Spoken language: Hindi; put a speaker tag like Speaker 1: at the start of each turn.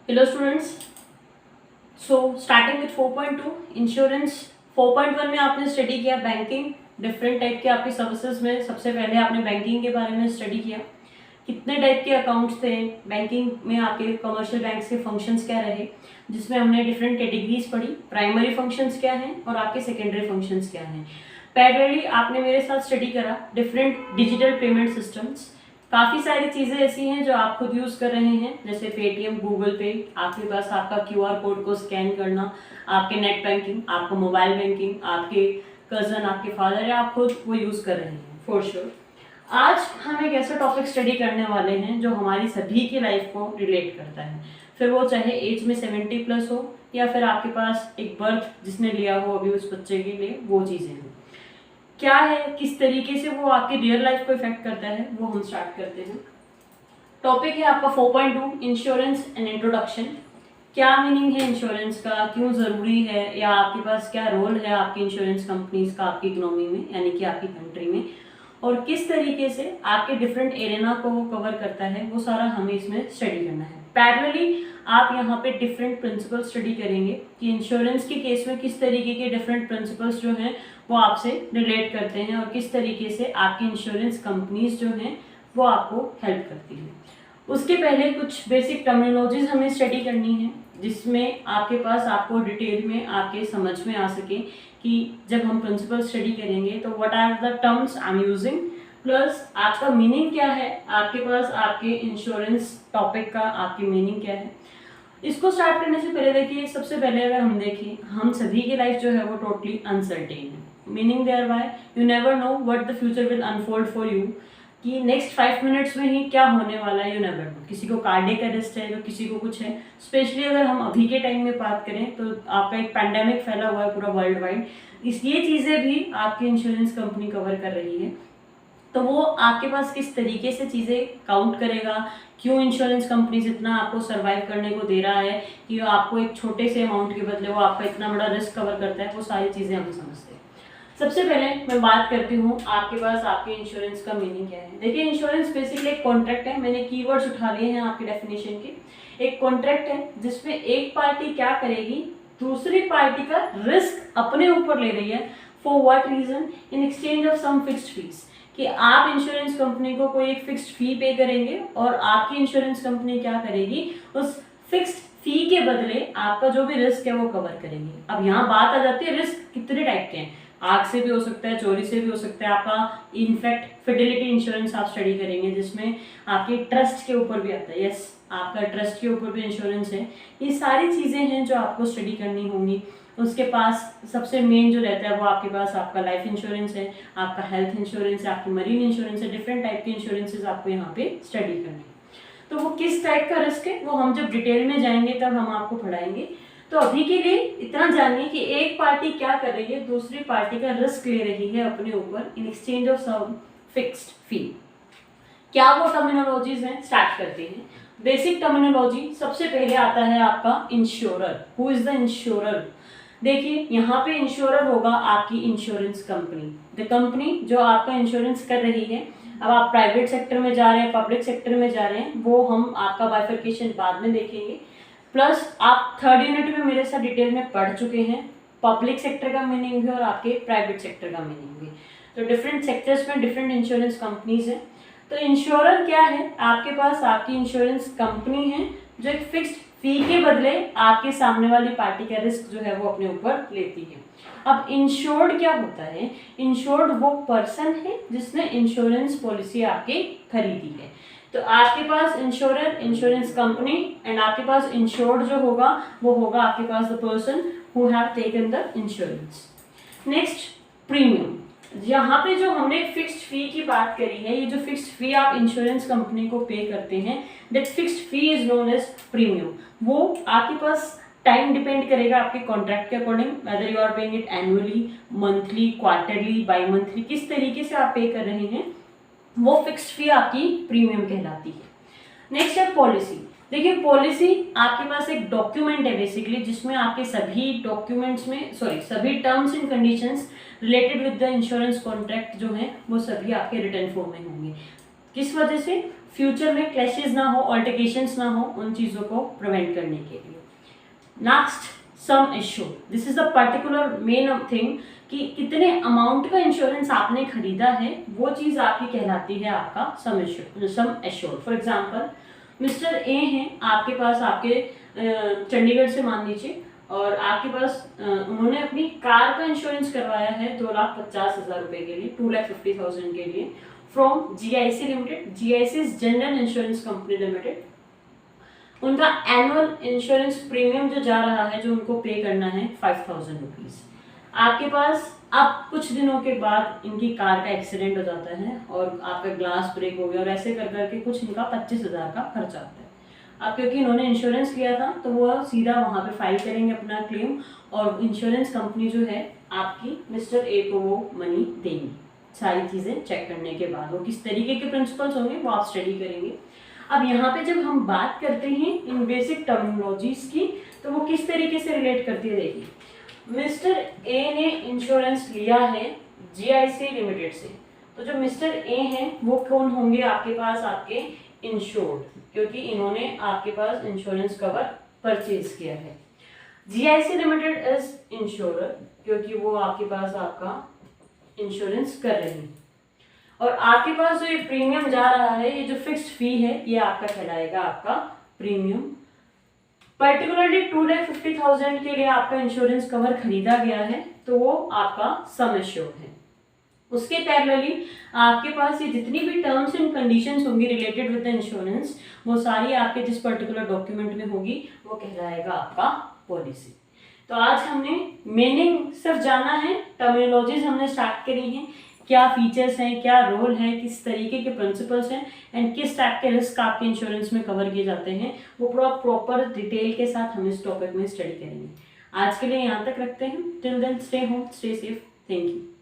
Speaker 1: Hello students. Starting with 4.2 insurance. 4.1 में आपने स्टडी किया बैंकिंग, डिफरेंट टाइप के आपकी सर्विसेज में। सबसे पहले आपने बैंकिंग के बारे में स्टडी किया, कितने टाइप के अकाउंट्स थे बैंकिंग में, आपके कमर्शियल बैंक्स के फंक्शंस क्या रहे, जिसमें हमने डिफरेंट कैटेगरीज पढ़ी। प्राइमरी फंक्शंस क्या हैं और आपके सेकेंडरी फंक्शंस क्या हैं। पैरेलली आपने मेरे साथ स्टडी करा डिफरेंट डिजिटल पेमेंट सिस्टम्स। काफ़ी सारी चीज़ें ऐसी हैं जो आप खुद यूज़ कर रहे हैं, जैसे पेटीएम, गूगल पे, आपके पास आपका क्यूआर कोड को स्कैन करना, आपके नेट बैंकिंग, आपको मोबाइल बैंकिंग, आपके कज़न, आपके फादर या आप खुद वो यूज़ कर रहे हैं फॉर श्योर। आज हम एक ऐसा टॉपिक स्टडी करने वाले हैं जो हमारी सभी की लाइफ को रिलेट करता है, फिर वो चाहे एज में 70+ हो या फिर आपके पास एक बर्थ जिसने लिया हो अभी उस बच्चे के लिए, वो चीज़ें हैं। क्या है, किस तरीके से वो आपकी रियल लाइफ को इफेक्ट करता है, वो हम स्टार्ट करते हैं। टॉपिक है आपका 4.2 इंश्योरेंस एंड इंट्रोडक्शन। क्या मीनिंग है इंश्योरेंस का, क्यों ज़रूरी है, या आपके पास क्या रोल है आपकी इंश्योरेंस कंपनीज का आपकी इकोनॉमी में यानी कि आपकी कंट्री में, और किस तरीके से आपके डिफरेंट एरिया को वो कवर करता है, वो सारा हमें इसमें स्टडी करना है। पैरेलली आप यहाँ पे डिफरेंट प्रिंसिपल स्टडी करेंगे कि इंश्योरेंस के केस में किस तरीके के डिफरेंट प्रिंसिपल्स जो हैं वो आपसे रिलेट करते हैं और किस तरीके से आपकी इंश्योरेंस कंपनीज जो हैं वो आपको हेल्प करती हैं। उसके पहले कुछ बेसिक टर्मिनोलॉजीज हमें स्टडी करनी है, जिसमें आपके पास आपको डिटेल में आपके समझ में आ सके कि जब हम प्रिंसिपल स्टडी करेंगे तो what are the terms I am using, plus आपका मीनिंग क्या है, आपके पास आपके इंश्योरेंस टॉपिक का आपकी मीनिंग क्या है। इसको स्टार्ट करने से पहले देखिए, सबसे पहले अगर हम देखें, हम सभी की लाइफ जो है वो टोटली अनसर्टेन है। Meaning there by you never know what the future will unfold for you, कि नेक्स्ट 5 मिनट्स में ही क्या होने वाला है, यू नेवर नो। किसी को कार्डियक अरेस्ट है तो किसी को कुछ है। स्पेशली अगर हम अभी के टाइम में बात करें तो आपका एक पैंडेमिक फैला हुआ है पूरा वर्ल्ड वाइड, ये चीज़ें भी आपकी इंश्योरेंस कंपनी कवर कर रही है। तो वो आपके पास किस तरीके से चीज़ें काउंट करेगा, क्यों इंश्योरेंस कंपनीज इतना आपको सर्वाइव करने को दे रहा है कि आपको एक छोटे से अमाउंट के बदले वो आपका इतना बड़ा रिस्क कवर करता है, वो सारी चीज़ें हम समझते हैं। सबसे पहले मैं बात करती हूँ आपके पास आपके इंश्योरेंस का मीनिंग क्या है। देखिए, इंश्योरेंस बेसिकली एक कॉन्ट्रैक्ट है। मैंने कीवर्ड्स उठा लिए हैं आपके डेफिनेशन के। एक कॉन्ट्रैक्ट है जिसमें एक पार्टी क्या करेगी, दूसरी पार्टी का रिस्क अपने ऊपर ले रही है। For what reason, in exchange of some fixed fees, कि आप इंश्योरेंस कंपनी को कोई एक फिक्स्ड फी पे करेंगे और आपकी इंश्योरेंस कंपनी क्या करेगी, उस फिक्स्ड फी के बदले आपका जो भी रिस्क है वो कवर करेगी। अब यहाँ बात आ जाती है रिस्क कितने टाइप के हैं। आग से भी हो सकता है, चोरी से भी हो सकता है, आपका इनफैक्ट फिडेलिटी इंश्योरेंस आप स्टडी करेंगे जिसमें आपके ट्रस्ट के ऊपर भी आता है। यस, आपका ट्रस्ट के ऊपर भी इंश्योरेंस है। ये सारी चीज़ें हैं जो आपको स्टडी करनी होंगी। उसके पास सबसे मेन जो रहता है वो आपके पास आपका लाइफ इंश्योरेंस है, आपका हेल्थ इंश्योरेंस है, आपकी मरीन इंश्योरेंस है। डिफरेंट टाइप के इंश्योरेंसेज आपको यहाँ पे स्टडी करनी है। तो वो किस टाइप का रिस्क है वो हम जब डिटेल में जाएंगे तब हम आपको पढ़ाएंगे। तो अभी के लिए इतना जानिए कि एक पार्टी क्या कर रही है, दूसरी पार्टी का रिस्क ले रही है अपने ऊपर in exchange of some fixed fee. क्या वो टर्मिनोलॉजीज हैं, स्टार्ट करते हैं। बेसिक टर्मिनोलॉजी सबसे पहले आता है आपका insurer. Who is the insurer? देखिए, यहाँ पे इंश्योरर होगा आपकी इंश्योरेंस कंपनी, द कंपनी जो आपका इंश्योरेंस कर रही है। अब आप प्राइवेट सेक्टर में जा रहे हैं, पब्लिक सेक्टर में जा रहे हैं, वो हम आपका बाइफरकेशन बाद में देखेंगे। प्लस आप 3rd यूनिट में मेरे साथ डिटेल में पढ़ चुके हैं पब्लिक सेक्टर का मीनिंग भी और आपके प्राइवेट सेक्टर का मीनिंग भी। तो डिफरेंट सेक्टर्स में डिफरेंट इंश्योरेंस कंपनीज हैं। तो इंश्योरर क्या है, आपके पास आपकी इंश्योरेंस कंपनी है जो एक फिक्स्ड फी के बदले आपके सामने वाली पार्टी का रिस्क जो है वो अपने ऊपर लेती है। अब इंश्योर्ड क्या होता है? इंश्योर्ड वो पर्सन है जिसने इंश्योरेंस पॉलिसी आपकी खरीदी है। तो आपके पास इंश्योरर, इंश्योरेंस कंपनी, एंड आपके पास इंश्योर्ड जो होगा वो होगा आपके पास the person who have taken the insurance. Next, premium. यहाँ पे जो हमने फिक्स्ड फी की बात करी है, ये जो फिक्स्ड फी आप इंश्योरेंस कंपनी को पे करते हैं, that fixed fee is known as premium. वो आपके पास टाइम डिपेंड करेगा आपके कॉन्ट्रैक्ट के according, whether you are paying it annually, monthly, quarterly, bimonthly, किस तरीके से आप पे कर रहे हैं, वो फिक्स्ड फी आपकी प्रीमियम कहलाती है। नेक्स्ट है पॉलिसी। देखिए, पॉलिसी आपके पास एक डॉक्यूमेंट है बेसिकली, जिसमें आपके सभी डॉक्यूमेंट्स में सभी terms and conditions related with the insurance contract जो है वो सभी आपके रिटन फॉर्म में होंगे। किस वजह से? फ्यूचर में क्लैशेस ना हो, ऑल्टरकेशंस ना हो, उन चीज़ों को प्रिवेंट करने के लिए। Next, sum assured, this is the particular main thing कि कितने अमाउंट का इंश्योरेंस आपने खरीदा है, वो चीज़ आपकी कहलाती है आपका sum assured. For example, mister A हैं, आपके पास आपके चंडीगढ़ से मान लीजिए, और आपके पास उन्होंने अपनी कार का इंश्योरेंस करवाया है 2,50,000 रुपए के लिए, 2,50,000 के लिए, from GIC limited, GIC general insurance company limited. उनका एनुअल इंश्योरेंस प्रीमियम जो जा रहा है, जो उनको पे करना है 5,000 रुपीज़। आपके पास अब कुछ दिनों के बाद इनकी कार का एक्सीडेंट हो जाता है और आपका ग्लास ब्रेक हो गया, और ऐसे कर करके कुछ इनका 25,000 का खर्चा आता है। अब क्योंकि इन्होंने इंश्योरेंस किया था, तो वो सीधा वहाँ पे फाइल करेंगे अपना क्लेम, और इंश्योरेंस कंपनी जो है आपकी मिस्टर ए को वो मनी देगी, सारी चीज़ें चेक करने के बाद। वो किस तरीके के प्रिंसिपल्स होंगे वो आप स्टडी करेंगे। अब यहाँ पे जब हम बात करते हैं इन बेसिक टर्मिनोलॉजीज की, तो वो किस तरीके से रिलेट करती है, देखिए, मिस्टर ए ने इंश्योरेंस लिया है GIC लिमिटेड से, तो जो मिस्टर ए हैं वो कौन होंगे आपके पास, आपके इंश्योर्ड, क्योंकि इन्होंने आपके पास इंश्योरेंस कवर परचेज किया है। GIC लिमिटेड इज इंश्योरर, क्योंकि वो आपके पास आपका इंश्योरेंस कर रहे हैं, और आपके पास जो ये प्रीमियम जा रहा है, ये जो फिक्स्ड फी है, ये आपका कहलाएगा आपका प्रीमियम। पर्टिकुलरली 2,50,000 के लिए आपका इंश्योरेंस कवर खरीदा गया है, तो वो आपका सम एश्योर्ड है। उसके पैरेलली आपके पास ये जितनी भी टर्म्स एंड कंडीशंस होंगी रिलेटेड विद द इंश्योरेंस, वो सारी आपके जिस पर्टिकुलर डॉक्यूमेंट में होगी, वो कहलाएगा आपका पॉलिसी। तो आज हमने मीनिंग सिर्फ जाना है, टर्मिनोलॉजीज हमने स्टार्ट करी हैं, क्या फीचर्स हैं, क्या रोल है, किस तरीके के प्रिंसिपल्स हैं, एंड किस टाइप के रिस्क आपके इंश्योरेंस में कवर किए जाते हैं, वो पूरा प्रॉपर डिटेल के साथ हम इस टॉपिक में स्टडी करेंगे। आज के लिए यहाँ तक रखते हैं। Till then stay home, stay safe, thank you.